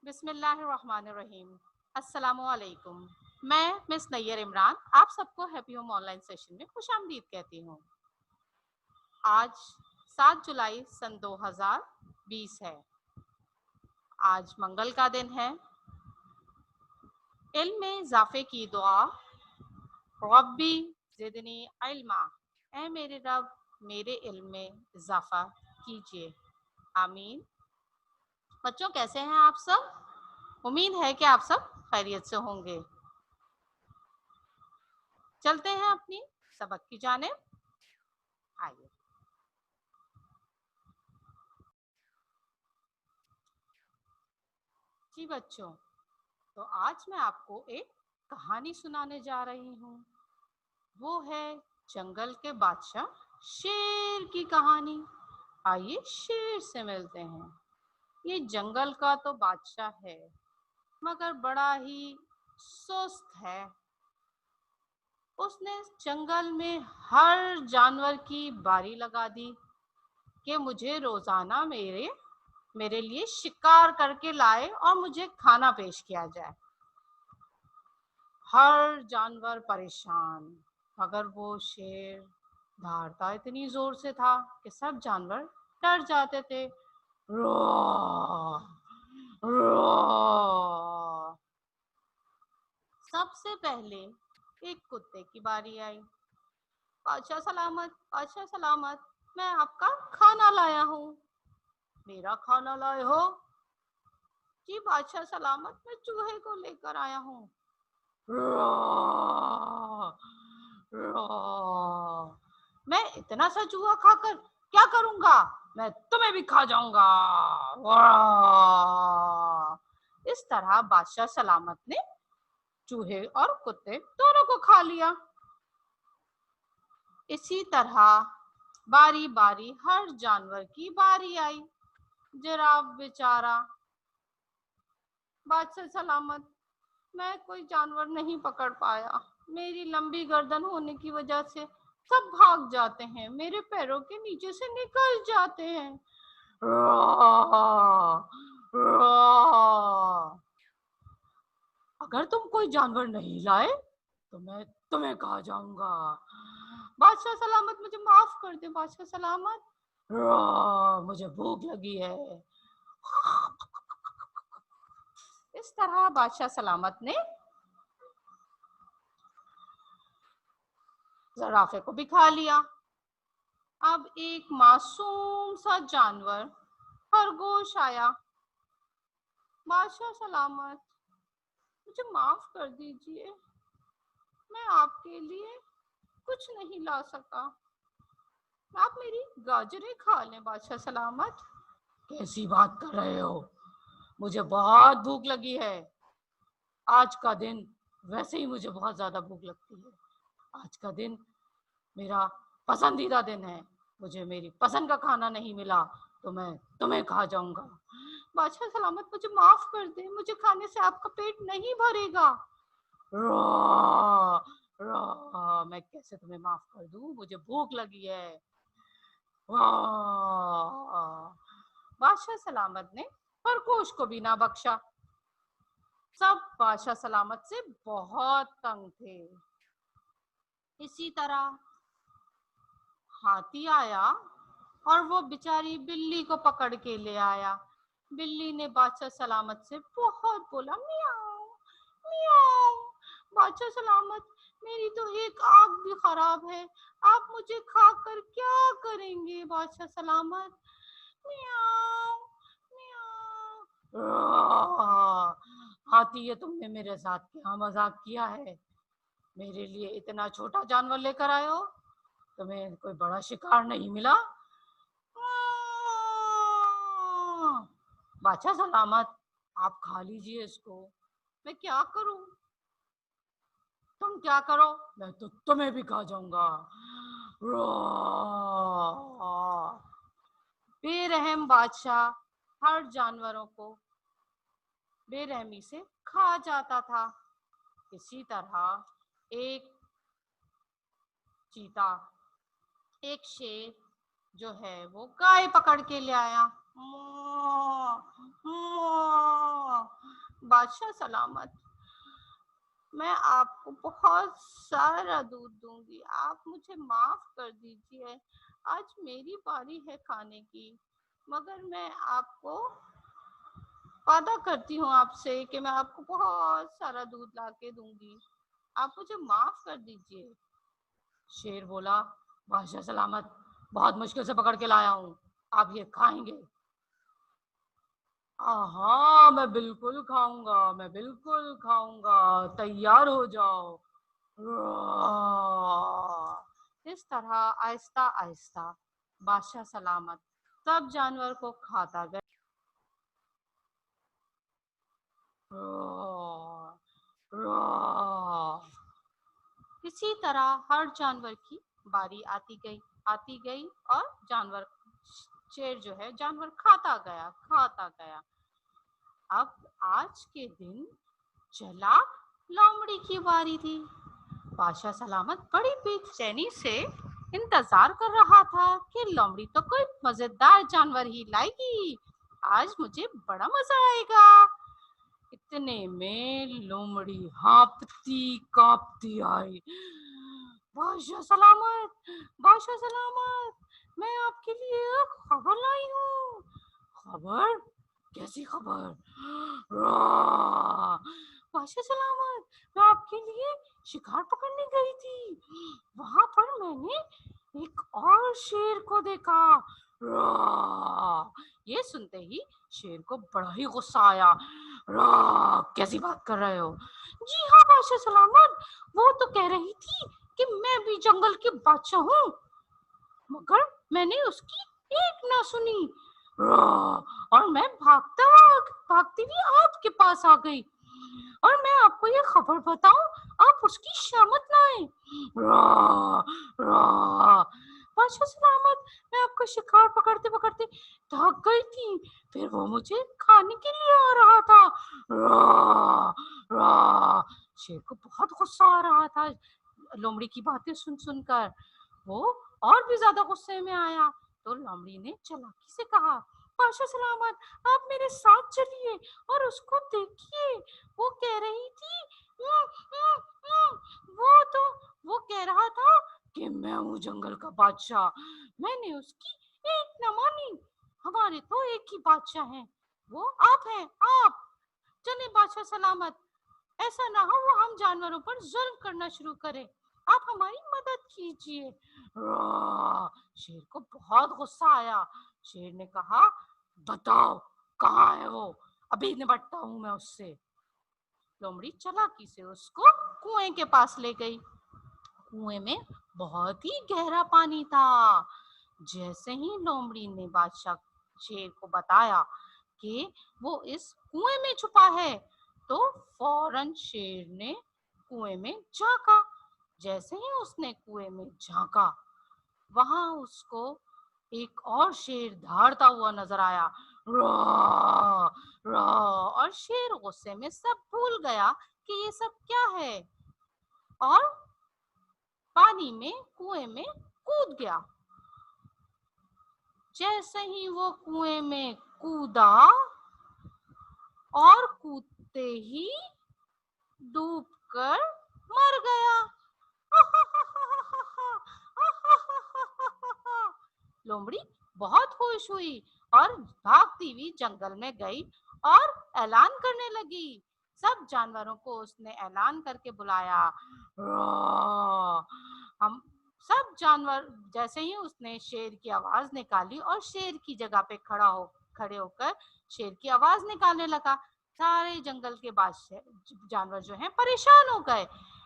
बिस्मिल्लाहिर्रहमानिर्रहीम। अस्सलामुअलैकुम। मैं मिस नैयर इमरान आप सबको हैप्पी होम ऑनलाइन सेशन में खुशामदीद कहती हूँ। आज 7 जुलाई सन 2020 है। आज मंगल का दिन है। इल्म में इजाफे की दुआ, रब्बी ज़िदनी इल्मा, ऐ मेरे रब मेरे इल्म में इजाफा कीजिए, आमीन। बच्चों, कैसे हैं आप सब? उम्मीद है कि आप सब खैरियत से होंगे। चलते हैं अपनी सबक की जानिब। आइए। जी बच्चों, तो आज मैं आपको एक कहानी सुनाने जा रही हूँ। वो है जंगल के बादशाह शेर की कहानी। आइए शेर से मिलते हैं। ये जंगल का तो बादशाह है, मगर बड़ा ही सुस्त है। उसने जंगल में हर जानवर की बारी लगा दी कि मुझे रोजाना मेरे लिए शिकार करके लाए और मुझे खाना पेश किया जाए। हर जानवर परेशान, मगर वो शेर दहाड़ता इतनी जोर से था कि सब जानवर डर जाते थे। रो, रो। सबसे पहले एक कुत्ते की बारी आई। बादशाह सलामत, बादशाह सलामत, मैं आपका खाना लाया हूँ। मेरा खाना लाए हो? जी बादशाह सलामत, मैं चूहे को लेकर आया हूँ। मैं इतना सा चूहा खाकर क्या करूंगा? मैं तुम्हें भी खा जाऊंगा। इस तरह बादशाह सलामत ने चूहे और कुत्ते दोनों को खा लिया। इसी तरह बारी बारी हर जानवर की बारी आई। जिराफ बेचारा, बादशाह सलामत, मैं कोई जानवर नहीं पकड़ पाया। मेरी लंबी गर्दन होने की वजह से सब भाग जाते हैं, मेरे पैरों के नीचे से निकल जाते हैं। अगर तुम कोई जानवर नहीं लाए तो मैं तुम्हें खा जाऊंगा। बादशाह सलामत, मुझे माफ कर दे बादशाह सलामत, मुझे भूख लगी है। इस तरह बादशाह सलामत ने ज़राफ़े को भी खा लिया। अब एक मासूम सा जानवर खरगोश आया। बादशाह सलामत, मुझे माफ कर दीजिए, मैं आपके लिए कुछ नहीं ला सका। आप मेरी गाजरें खा लें बादशाह सलामत। कैसी बात कर रहे हो? मुझे बहुत भूख लगी है। आज का दिन वैसे ही मुझे बहुत ज्यादा भूख लगती है। आज का दिन मेरा पसंदीदा दिन है। मुझे मेरी पसंद का खाना नहीं मिला तो मैं तुम्हें खा जाऊंगा। बादशाह सलामत, मुझे माफ कर दे, मुझे खाने से आपका पेट नहीं भरेगा। मैं कैसे तुम्हें माफ कर दूं? मुझे भूख लगी है। बादशाह सलामत ने खरगोश को भी ना बख्शा। सब बादशाह सलामत से बहुत तंग थे। इसी तरह हाथी आया और वो बेचारी बिल्ली को पकड़ के ले आया। बिल्ली ने बादशाह सलामत से बहुत बोला, मियाओ मियाओ। बादशाह सलामत, मेरी तो एक आंख भी खराब है, आप मुझे खाकर क्या करेंगे बादशाह सलामत? मियाओ मियाओ। हाथी, ये तुमने मेरे साथ क्या मजाक किया है? मेरे लिए इतना छोटा जानवर लेकर आए हो? तुम्हें कोई बड़ा शिकार नहीं मिला? बादशाह सलामत, आप खा लीजिए इसको। मैं क्या करूं? तुम क्या करो, मैं तो तुम्हें भी खा जाऊंगा। बेरहम बादशाह हर जानवरों को बेरहमी से खा जाता था। इसी तरह एक चीता, एक शेर जो है वो गाय पकड़ के ले आया। بادشاہ سلامت، میں آپ کو بہت سارا دودھ دوں گی، آپ مجھے معاف کر دیجیے، آج میری باری ہے کھانے کی، مگر میں آپ کو وعدہ کرتی ہوں آپ سے کہ میں آپ کو بہت سارا دودھ لا کے دوں گی، آپ مجھے معاف کر دیجیے۔ شیر بولا، بادشاہ سلامت، بہت مشکل سے پکڑ کے لایا ہوں، آپ یہ کھائیں گے؟ ہاں میں بالکل کھاؤں گا، میں بالکل کھاؤں گا، تیار ہو جاؤ۔ اس طرح آہستہ آہستہ بادشاہ سلامت سب جانور کو کھاتا گیا۔ اسی طرح ہر جانور کی باری آتی گئی اور شیر جو ہے جانور کھاتا گیا۔ اب آج کے دن چلاک لومڑی کی باری تھی۔ بادشاہ سلامت بڑی بے چینی سے انتظار کر رہا تھا کہ لومڑی تو کوئی مزیدار جانور ہی لائے گی، آج مجھے بڑا مزہ آئے گا۔ اتنے میں لومڑی ہانپتی کانپتی آئی۔ بادشاہ سلامت، میں آپ کے لیے ایک خبر لائی ہوں۔ خبر؟ کیسی خبر؟ بادشاہ سلامت، میں آپ کے لیے شکار پکڑنے گئی تھی، وہاں پر میں نے ایک اور شیر کو دیکھا۔ یہ سنتے ہی شیر کو بڑا ہی غصہ آیا۔ کیسی بات کر رہے ہو؟ جی ہاں بادشاہ سلامت، وہ تو کہہ رہی تھی کہ میں بھی جنگل کی بادشاہ ہوں، مگر میں نے اس کی ایک نہ سنی، اور میں بھاگتی ہوئی آپ کے پاس آ گئی، اور میں آپ کو یہ خبر بتاؤں آپ اس کی شامت لائیں۔ بادشاہ سلامت، میں آپ کا شکار پکڑتے پکڑتے تھک گئی تھی، پھر وہ مجھے کھانے کے لیے آ رہا تھا۔ شیر کو بہت غصہ آ رہا تھا لومڑی کی باتیں سن کر، وہ اور بھی زیادہ غصے میں آیا، تو لومڑی نے چلاکی سے کہا، بادشاہ سلامت آپ میرے ساتھ چلیے اور اس کو دیکھیے، وہ کہہ رہی تھی وہ کہہ رہا تھا کہ میں ہوں جنگل کا بادشاہ، میں نے اس کی ایک نہ مانی، ہمارے تو ایک ہی بادشاہ ہیں، وہ آپ ہیں، آپ چلے بادشاہ سلامت، ایسا نہ ہو وہ ہم جانوروں پر ظلم کرنا شروع کرے، آپ ہماری مدد کیجیے۔ شیر کو بہت غصہ آیا، شیر نے کہا، بتاؤ کہاں ہے وہ، ابھی نپٹتا ہوں میں اس سے۔ لومڑی چلاکی سے اس کو کنویں کے پاس لے گئی۔ کنویں میں بہت ہی گہرا پانی تھا۔ جیسے ہی لومڑی نے بادشاہ شیر کو بتایا کہ وہ اس کنویں میں چھپا ہے، تو فوراً شیر نے کنویں میں جھانکا۔ جیسے ہی اس نے کنویں میں جھانکا، وہاں اس کو ایک اور شیر دھاڑتا ہوا نظر آیا۔ اور شیر غصے میں سب بھول گیا کہ یہ سب کیا ہے، اور پانی میں کنویں میں کود گیا۔ جیسے ہی وہ کنویں میں کودا اور کودتے ہی ڈوب کر مر گیا۔ لومڑی بہت خوش ہوئی اور بھاگتی ہوئی جنگل میں گئی اور اعلان کرنے لگی۔ سب جانوروں کو اس نے اعلان کر کے بلایا۔ ہم سب جانور جیسے ہی اس نے شیر کی آواز نکالی اور شیر کی جگہ پہ کھڑے ہو کر شیر کی آواز نکالنے لگا، سارے جنگل کے جانور جو ہیں پریشان ہو گئے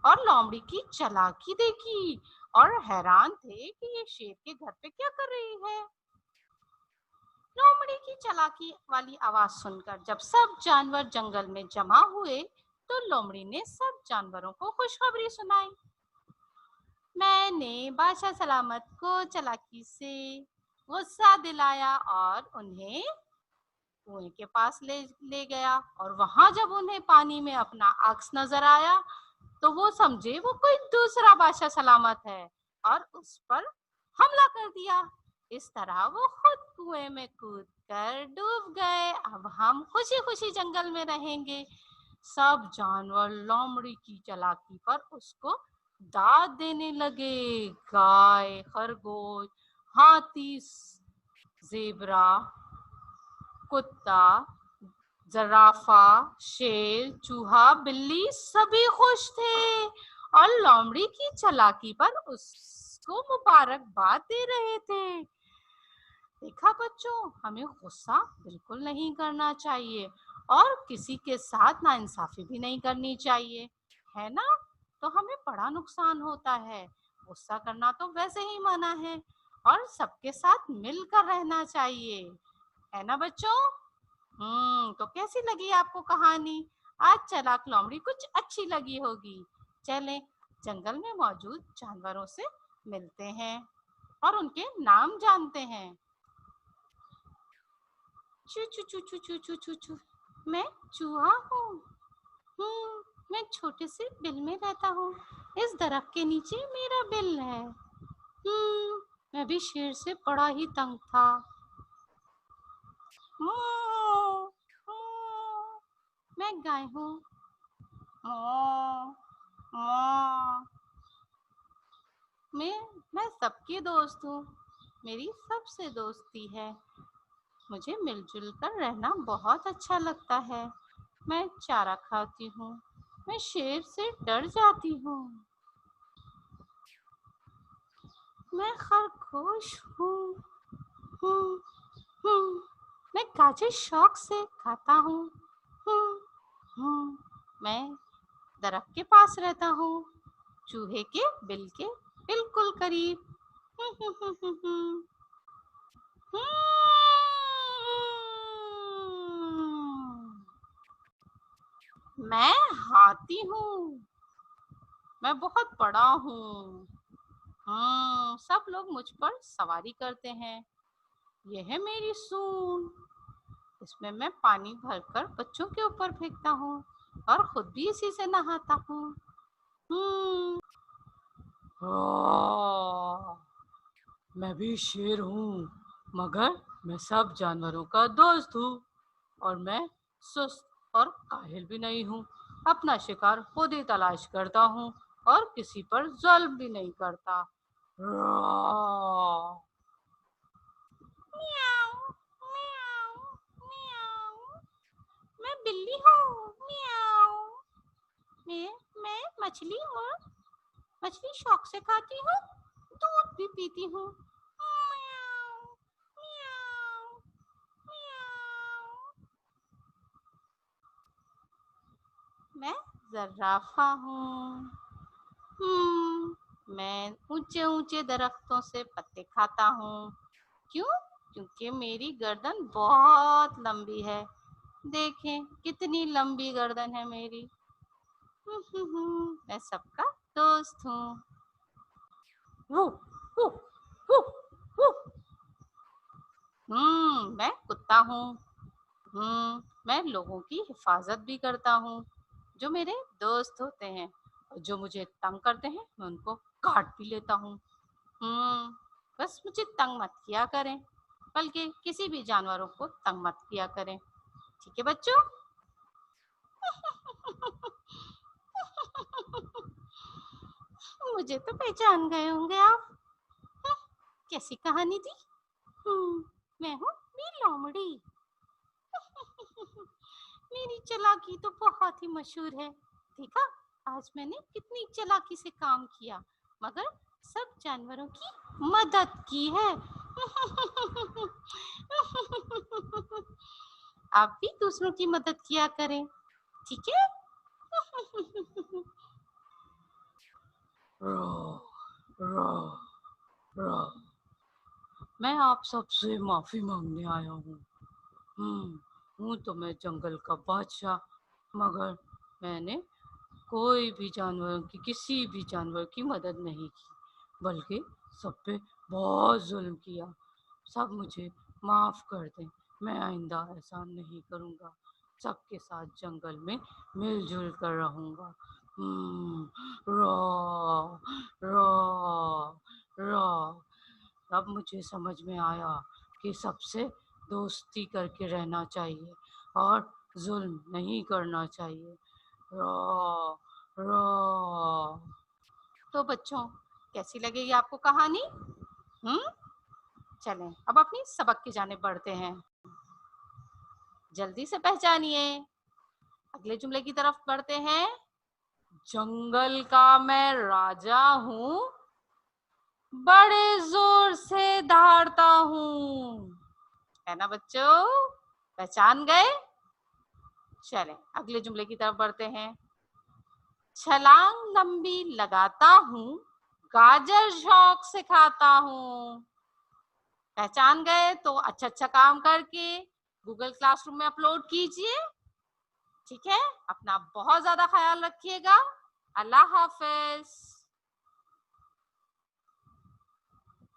اور لومڑی کی چلاکی دیکھی اور حیران تھے کہ یہ شیر کے گھر پہ کیا کر رہی ہے۔ لومڑی کی چلاکی والی آواز سن کر جب سب جانور جنگل میں جمع ہوئے تو لومڑی نے سب جانوروں کو خوشخبری سنائی۔ میں نے بادشاہ سلامت کو چلاکی سے غصہ دلایا اور انہیں کنویں کے پاس لے گیا، اور وہاں جب انہیں پانی میں اپنا عکس نظر آیا تو وہ سمجھے وہ کوئی دوسرا بادشاہ سلامت ہے اور اس پر حملہ کر دیا۔ اس طرح وہ خود کنویں میں کود کر ڈوب گئے۔ اب ہم خوشی خوشی جنگل میں رہیں گے۔ सब जानवर लोमड़ी की चालाकी पर उसको दाद देने लगे। गाय, खरगोश, हाथी, ज़ेबरा, कुत्ता, जराफा, शेर, चूहा, बिल्ली सभी खुश थे और लोमड़ी की चालाकी पर उसको मुबारकबाद दे रहे थे। देखा बच्चों, हमें गुस्सा बिल्कुल नहीं करना चाहिए और किसी के साथ नाइंसाफी भी नहीं करनी चाहिए, है ना? तो हमें बड़ा नुकसान होता है। गुस्सा करना तो वैसे ही मना है और सबके साथ मिलकर रहना चाहिए, है ना बच्चों? तो कैसी लगी आपको कहानी? आज चालाक लोमड़ी कुछ अच्छी लगी होगी। चलें जंगल में मौजूद जानवरों से मिलते हैं और उनके नाम जानते हैं। चू चू चू चू चू चू चू चू। मैं चूहा हूँ। मैं छोटे से बिल में रहता हूँ। इस दरख्त के नीचे मेरा बिल है। मैं भी शेर से बड़ा ही तंग था। moo, moo, मैं गाय हूँ। moo, moo। मैं सबकी दोस्त हूँ। मेरी सबसे दोस्ती है। मुझे मिलजुल कर रहना बहुत अच्छा लगता है। मैं चारा खाती हूँ। मैं शेर से डर जाती हूँ। मैं खरगोश हूँ। हूँ, हूँ। मैं गाजर शौक से खाता हूँ। हूँ, हूँ। मैं दरख्त के पास रहता हूँ, चूहे के बिल के बिल्कुल करीब। हूँ, हूँ, हूँ, हूँ, हूँ। मैं हाथी हूँ। मैं बहुत बड़ा हूँ। सब लोग मुझ पर सवारी करते हैं। यह है मेरी सूंड। इसमें मैं पानी भरकर बच्चों के ऊपर फेंकता हूँ और खुद भी इसी से नहाता हूँ। हम्म, मैं भी शेर हूँ, मगर मैं सब जानवरों का दोस्त हूँ और मैं सुस्त और काहिल भी नहीं हूँ। अपना शिकार खुद ही तलाश करता हूँ और किसी पर जुल्म भी नहीं करता। मियाऊ, मियाऊ, मियाऊ। मैं बिल्ली हूँ। मियाऊ। मैं मछली हूँ। मछली शौक से खाती हूँ, दूध भी पीती हूँ। मियाऊ, मियाऊ, मियाऊ। मैं ज़राफ़ा हूँ। मैं ऊंचे ऊंचे दरख्तों से पत्ते खाता हूँ। क्यों? क्योंकि मेरी गर्दन बहुत लंबी है। देखें कितनी लंबी गर्दन है मेरी। मैं सबका दोस्त हूँ। वो, वो, वो, वो। मैं कुत्ता हूँ। मैं लोगों की हिफाजत भी करता हूँ। जो मेरे दोस्त होते हैं और जो मुझे तंग करते हैं, मैं उनको काट भी लेता हूँ। बस मुझे तंग मत किया करें, बल्कि किसी भी जानवरों को तंग मत किया करें। ठीक है बच्चों? मुझे तो पहचान गए होंगे आप। हम्म, कैसी कहानी थी? मैं हूँ मीर लोमड़ी। मेरी चालाकी तो बहुत ही मशहूर है। देखा, आज मैंने कितनी चालाकी से काम किया, मगर सब जानवरों की मदद की है। आप भी दूसरों की मदद किया करें, ठीक है? मैं आप सबसे माफी मांगने आया हूँ। हूँ तो मैं जंगल का बादशाह, मगर मैंने कोई भी जानवर की किसी भी जानवर की मदद नहीं की, बल्कि सब पे बहुत जुल्म किया। सब मुझे माफ़ कर दें। मैं आइंदा ऐसा नहीं करूँगा। सबके साथ जंगल में मिलजुल कर रहूँगा। Raw raw raw. अब मुझे समझ में आया कि सबसे दोस्ती करके रहना चाहिए और जुल्म नहीं करना चाहिए। را را۔ تو بچوں کیسی لگے گی آپ کو کہانی؟ چلیں اب اپنی سبق کی جانب بڑھتے ہیں، جلدی سے پہچانیے، اگلے جملے کی طرف بڑھتے ہیں۔ جنگل کا میں راجا ہوں، بڑے زور سے دھاڑتا ہوں، ہے نا بچوں؟ پہچان گئے؟ چلیں اگلے جملے کی طرف بڑھتے ہیں۔ چھلانگ لمبی لگاتا ہوں، گاجر شوق سے کھاتا ہوں، پہچان گئے؟ تو اچھا کام کر کے گوگل کلاس روم میں اپلوڈ کیجئے، ٹھیک ہے؟ اپنا بہت زیادہ خیال رکھیے گا۔ اللہ حافظ۔